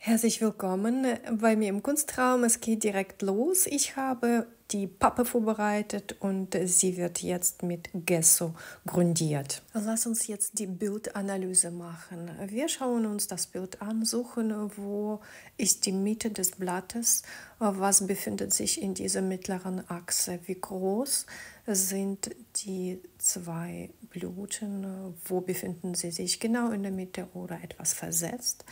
Herzlich willkommen bei mir im Kunstraum. Es geht direkt los. Ich habe die Pappe vorbereitet und sie wird jetzt mit Gesso grundiert. Lass uns jetzt die Bildanalyse machen. Wir schauen uns das Bild an, suchen, wo ist die Mitte des Blattes, was befindet sich in dieser mittleren Achse, wie groß sind die zwei Blüten, wo befinden sie sich, genau in der Mitte oder etwas versetzt.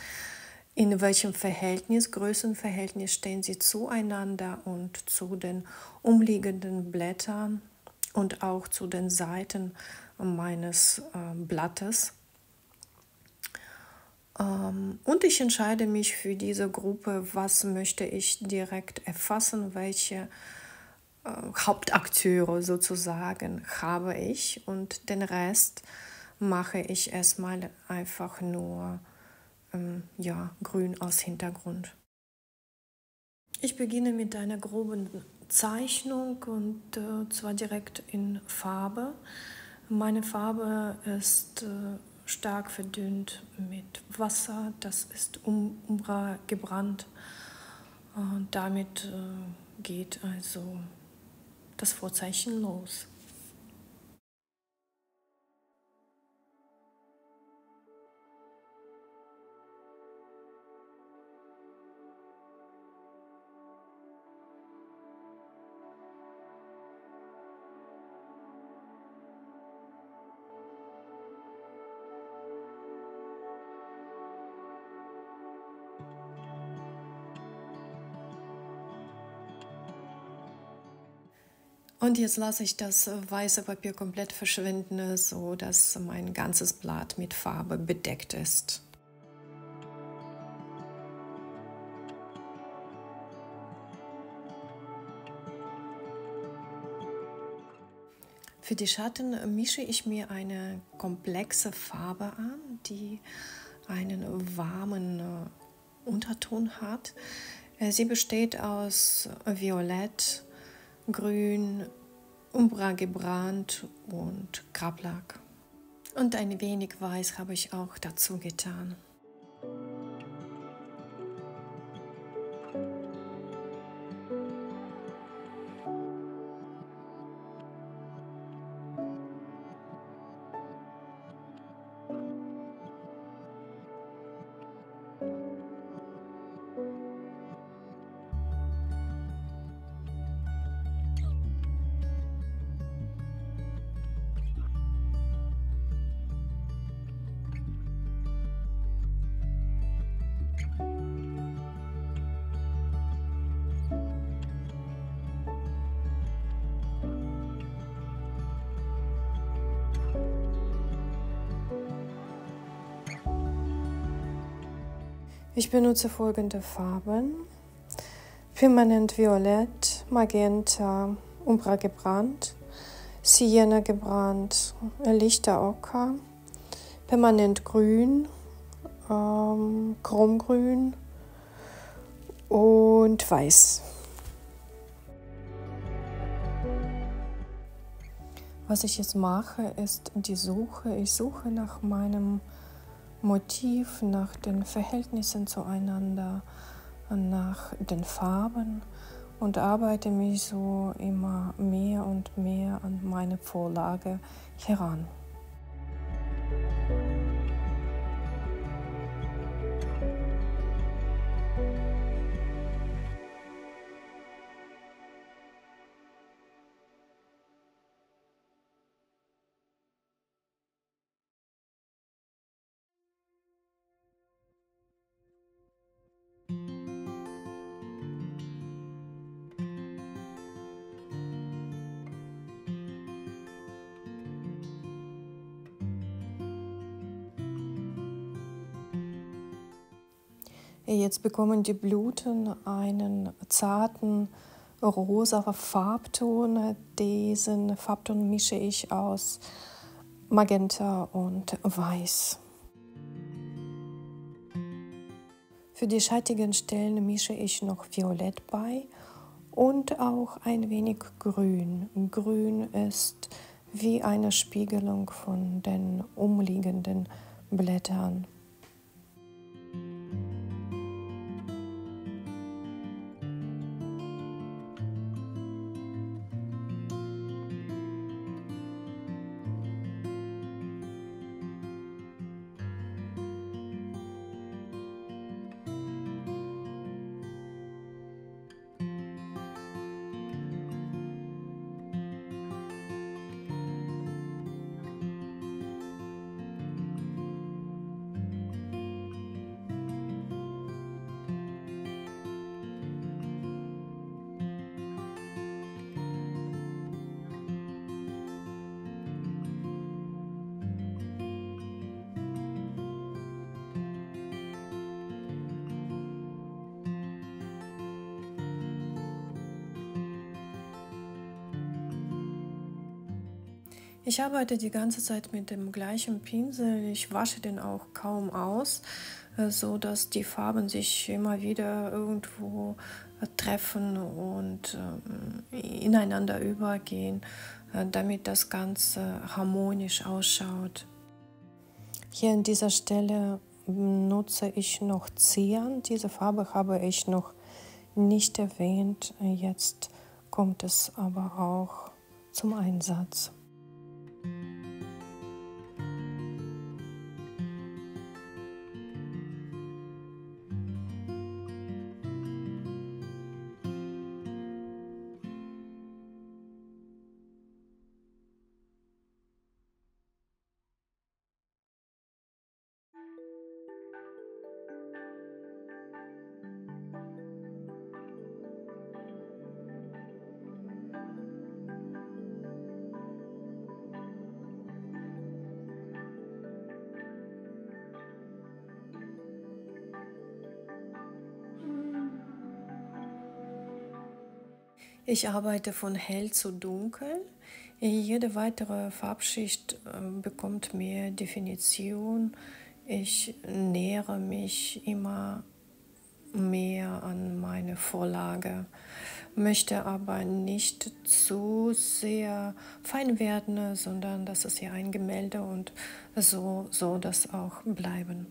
In welchem Verhältnis, Größenverhältnis stehen sie zueinander und zu den umliegenden Blättern und auch zu den Seiten meines Blattes. Und ich entscheide mich für diese Gruppe, was möchte ich direkt erfassen, welche Hauptakteure sozusagen habe ich, und den Rest mache ich erstmal einfach nur grün als Hintergrund. Ich beginne mit einer groben Zeichnung und zwar direkt in Farbe. Meine Farbe ist stark verdünnt mit Wasser, das ist Umbra gebrannt. Damit geht also das Vorzeichen los. Und jetzt lasse ich das weiße Papier komplett verschwinden, so dass mein ganzes Blatt mit Farbe bedeckt ist. Für die Schatten mische ich mir eine komplexe Farbe an, die einen warmen Unterton hat. Sie besteht aus Violett, Grün, Umbra gebrannt und Grablack. Und ein wenig Weiß habe ich auch dazu getan. Ich benutze folgende Farben: Permanent Violett, Magenta, Umbra gebrannt, Sienna gebrannt, lichter Ocker, Permanent Grün, Chromgrün und Weiß. Was ich jetzt mache, ist die Suche. Ich suche nach meinem Motiv, nach den Verhältnissen zueinander, nach den Farben und arbeite mich so immer mehr und mehr an meine Vorlage heran. Jetzt bekommen die Blüten einen zarten rosa Farbton. Diesen Farbton mische ich aus Magenta und Weiß. Für die schattigen Stellen mische ich noch Violett bei und auch ein wenig Grün. Grün ist wie eine Spiegelung von den umliegenden Blättern. Ich arbeite die ganze Zeit mit dem gleichen Pinsel. Ich wasche den auch kaum aus, so dass die Farben sich immer wieder irgendwo treffen und ineinander übergehen, damit das Ganze harmonisch ausschaut. Hier an dieser Stelle nutze ich noch Cyan. Diese Farbe habe ich noch nicht erwähnt. Jetzt kommt es aber auch zum Einsatz. Ich arbeite von hell zu dunkel. Jede weitere Farbschicht bekommt mehr Definition. Ich nähere mich immer mehr an meine Vorlage, möchte aber nicht zu sehr fein werden, sondern das ist ja ein Gemälde und so soll das auch bleiben.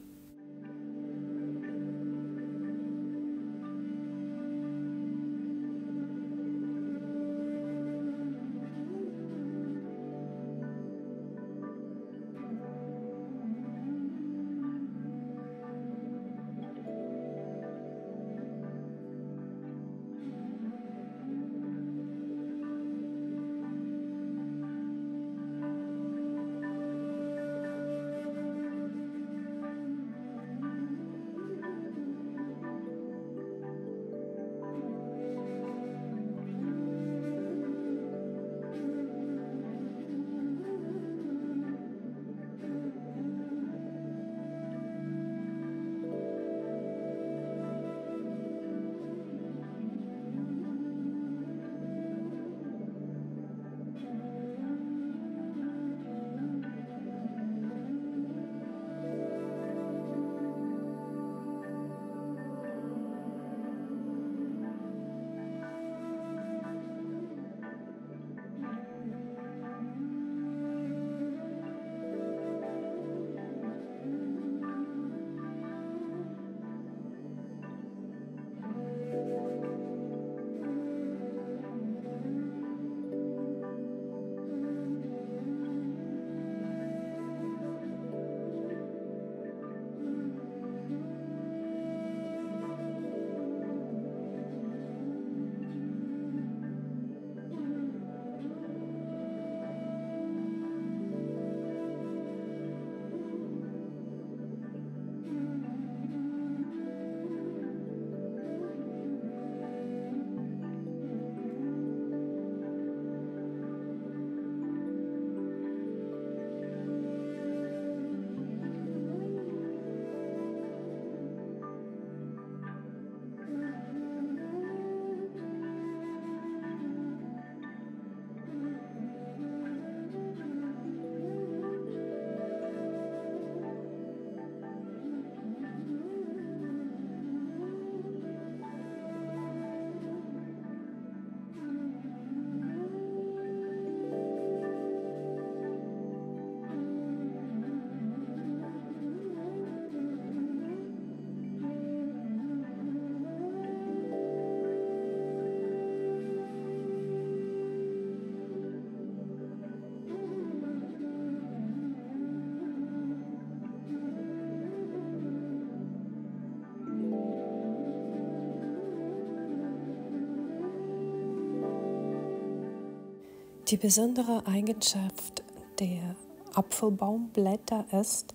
Die besondere Eigenschaft der Apfelbaumblätter ist,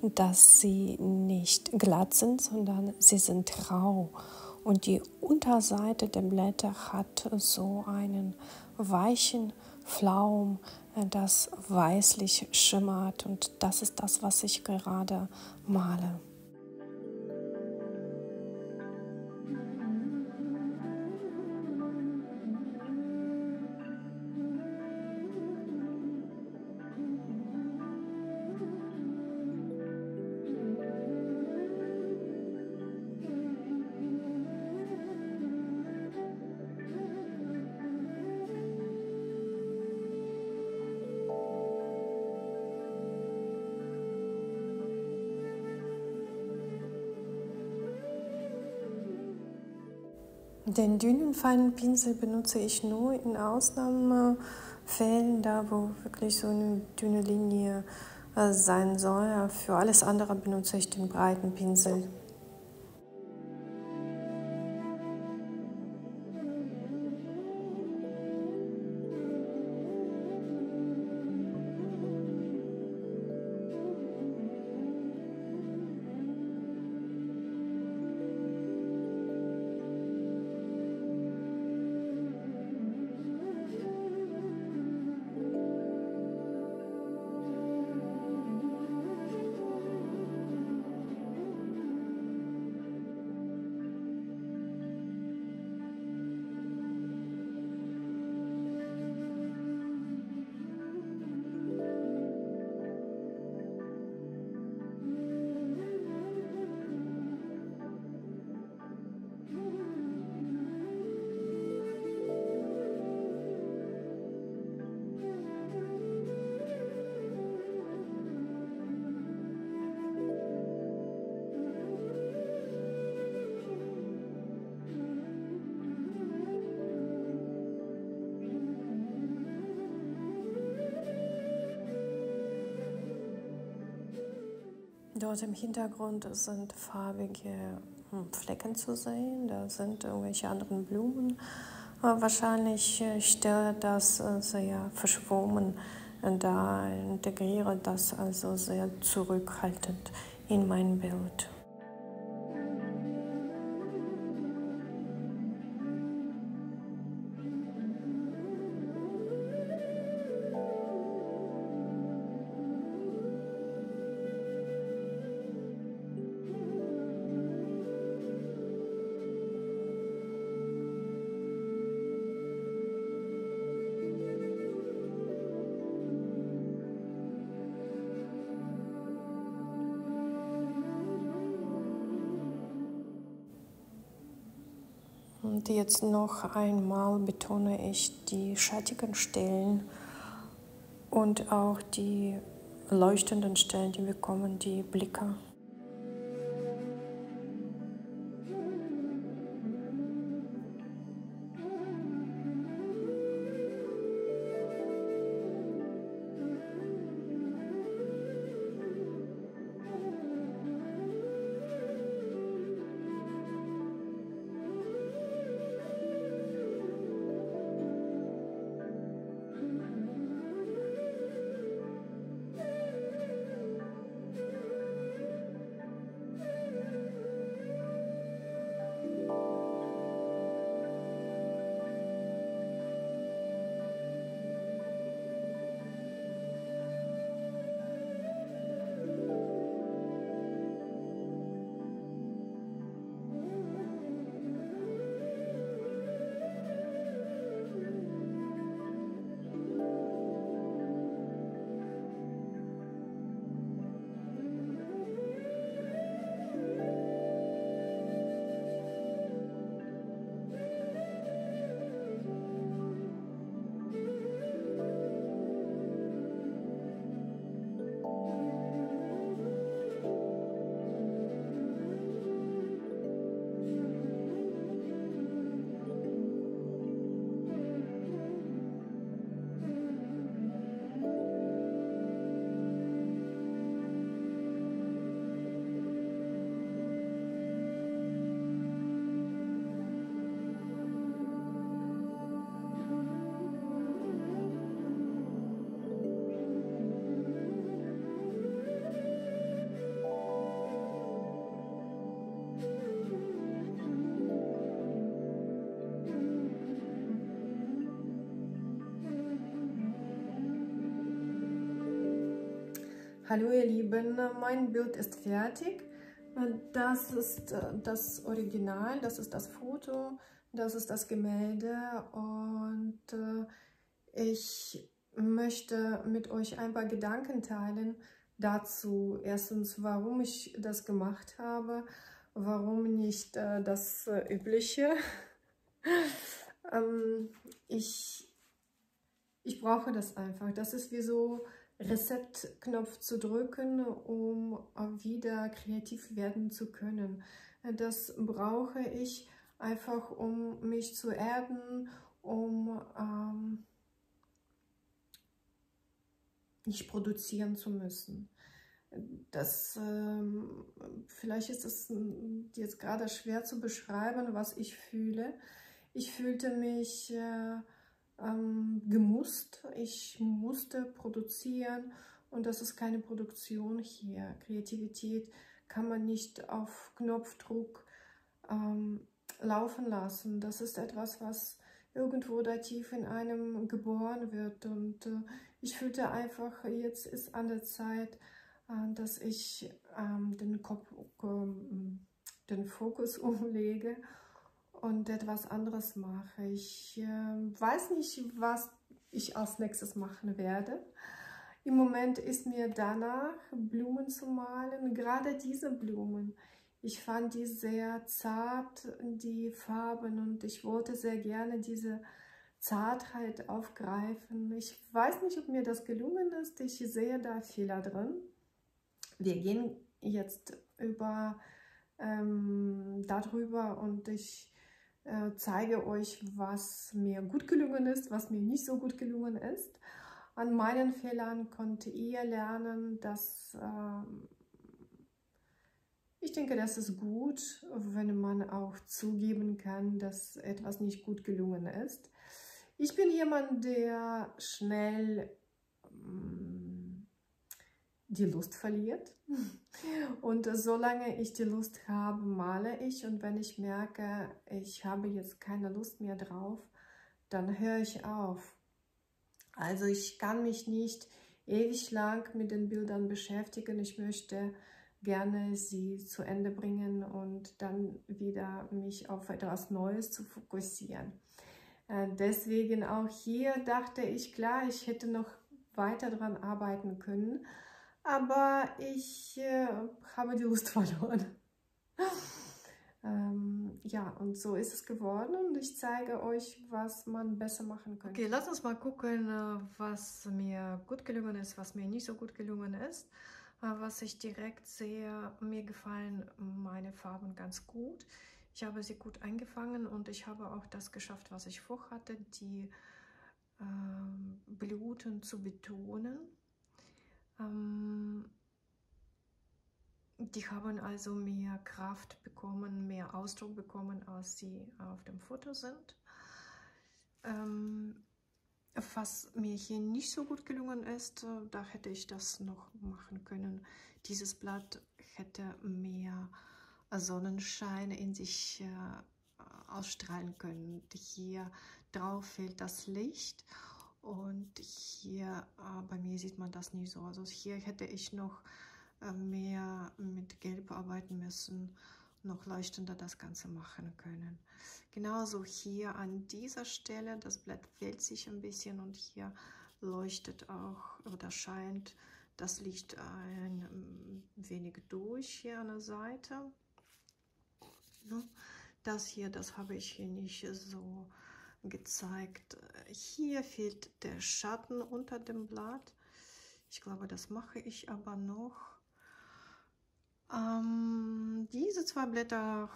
dass sie nicht glatt sind, sondern sie sind rau. Und die Unterseite der Blätter hat so einen weichen Flaum, das weißlich schimmert. Und das ist das, was ich gerade male. Den dünnen, feinen Pinsel benutze ich nur in Ausnahmefällen, da wo wirklich so eine dünne Linie sein soll. Für alles andere benutze ich den breiten Pinsel. Dort im Hintergrund sind farbige Flecken zu sehen, da sind irgendwelche anderen Blumen. Wahrscheinlich stört das sehr verschwommen, da integriere das also sehr zurückhaltend in mein Bild. Und jetzt noch einmal betone ich die schattigen Stellen und auch die leuchtenden Stellen, die bekommen die Blicke. Hallo ihr Lieben, mein Bild ist fertig. Das ist das Original, das ist das Foto, das ist das Gemälde und ich möchte mit euch ein paar Gedanken teilen dazu. Erstens, warum ich das gemacht habe, warum nicht das Übliche. Ich brauche das einfach. Das ist wie so Reset-Knopf zu drücken, um wieder kreativ werden zu können. Das brauche ich, einfach um mich zu erden, um nicht produzieren zu müssen. Das, vielleicht ist es jetzt gerade schwer zu beschreiben, was ich fühle. Ich fühlte mich gemusst, ich musste produzieren und das ist keine Produktion hier. Kreativität kann man nicht auf Knopfdruck laufen lassen. Das ist etwas, was irgendwo da tief in einem geboren wird und ich fühlte einfach, jetzt ist an der Zeit, dass ich den Fokus umlege und etwas anderes mache. Ich weiß nicht, was ich als nächstes machen werde. Im Moment ist mir danach, Blumen zu malen, gerade diese Blumen. Ich fand die sehr zart, die Farben, und ich wollte sehr gerne diese Zartheit aufgreifen. Ich weiß nicht, ob mir das gelungen ist. Ich sehe da Fehler drin. Wir gehen jetzt darüber und ich zeige euch, was mir gut gelungen ist, was mir nicht so gut gelungen ist. An meinen Fehlern könnt ihr lernen, dass ich denke, das ist gut, wenn man auch zugeben kann, dass etwas nicht gut gelungen ist. Ich bin jemand, der schnell die Lust verliert. Und solange ich die Lust habe, male ich. Und wenn ich merke, ich habe jetzt keine Lust mehr drauf, dann höre ich auf. Also ich kann mich nicht ewig lang mit den Bildern beschäftigen. Ich möchte gerne sie zu Ende bringen und dann wieder mich auf etwas Neues zu fokussieren. Deswegen auch hier dachte ich, klar, ich hätte noch weiter daran arbeiten können, aber ich habe die Lust verloren. Ja, und so ist es geworden und ich zeige euch, was man besser machen könnte. Okay, lass uns mal gucken, was mir gut gelungen ist, was mir nicht so gut gelungen ist. Was ich direkt sehe, mir gefallen meine Farben ganz gut. Ich habe sie gut eingefangen und ich habe auch das geschafft, was ich vorhatte, die Blüten zu betonen. Die haben also mehr Kraft bekommen, mehr Ausdruck bekommen, als sie auf dem Foto sind. Was mir hier nicht so gut gelungen ist, da hätte ich das noch machen können. Dieses Blatt hätte mehr Sonnenschein in sich ausstrahlen können. Hier drauf fehlt das Licht und hier bei mir sieht man das nicht so. Also hier hätte ich noch mehr mit Gelb arbeiten müssen, noch leuchtender das Ganze machen können. Genauso hier an dieser Stelle, das Blatt fällt sich ein bisschen und hier leuchtet auch oder scheint das Licht ein wenig durch hier an der Seite. Das hier, das habe ich hier nicht so gezeigt. Hier fehlt der Schatten unter dem Blatt. Ich glaube, das mache ich aber noch. Diese zwei Blätter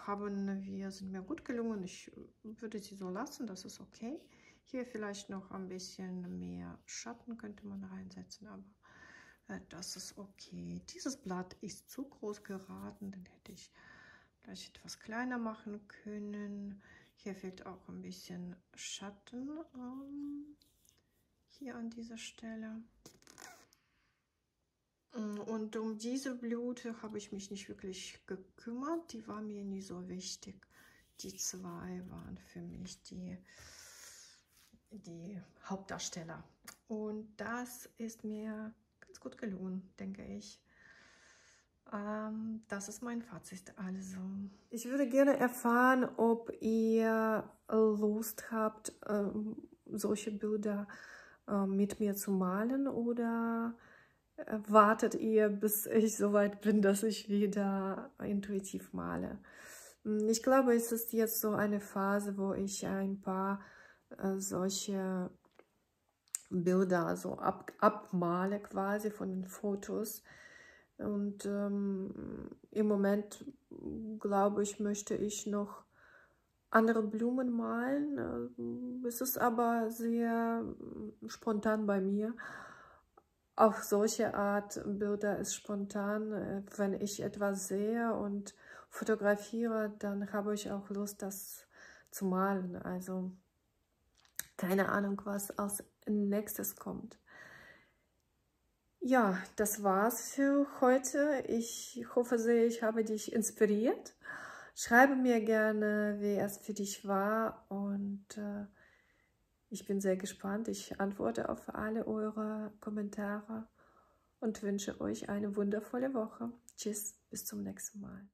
sind mir gut gelungen. Ich würde sie so lassen, das ist okay. Hier vielleicht noch ein bisschen mehr Schatten könnte man reinsetzen, aber das ist okay. Dieses Blatt ist zu groß geraten, den hätte ich gleich etwas kleiner machen können. Hier fehlt auch ein bisschen Schatten hier an dieser Stelle. Und um diese Blüte habe ich mich nicht wirklich gekümmert. Die war mir nie so wichtig. Die zwei waren für mich die Hauptdarsteller. Und das ist mir ganz gut gelungen, denke ich. Das ist mein Fazit also. Ich würde gerne erfahren, ob ihr Lust habt, solche Bilder mit mir zu malen, oder wartet ihr, bis ich soweit bin, dass ich wieder intuitiv male. Ich glaube, es ist jetzt so eine Phase, wo ich ein paar solche Bilder so abmale quasi von den Fotos. Und im Moment, glaube ich, möchte ich noch andere Blumen malen. Es ist aber sehr spontan bei mir. Auf solche Art Bilder ist spontan. Wenn ich etwas sehe und fotografiere, dann habe ich auch Lust, das zu malen. Also keine Ahnung, was als nächstes kommt. Ja, das war's für heute. Ich hoffe sehr, ich habe dich inspiriert. Schreibe mir gerne, wie es für dich war, und ich bin sehr gespannt. Ich antworte auf alle eure Kommentare und wünsche euch eine wundervolle Woche. Tschüss, bis zum nächsten Mal.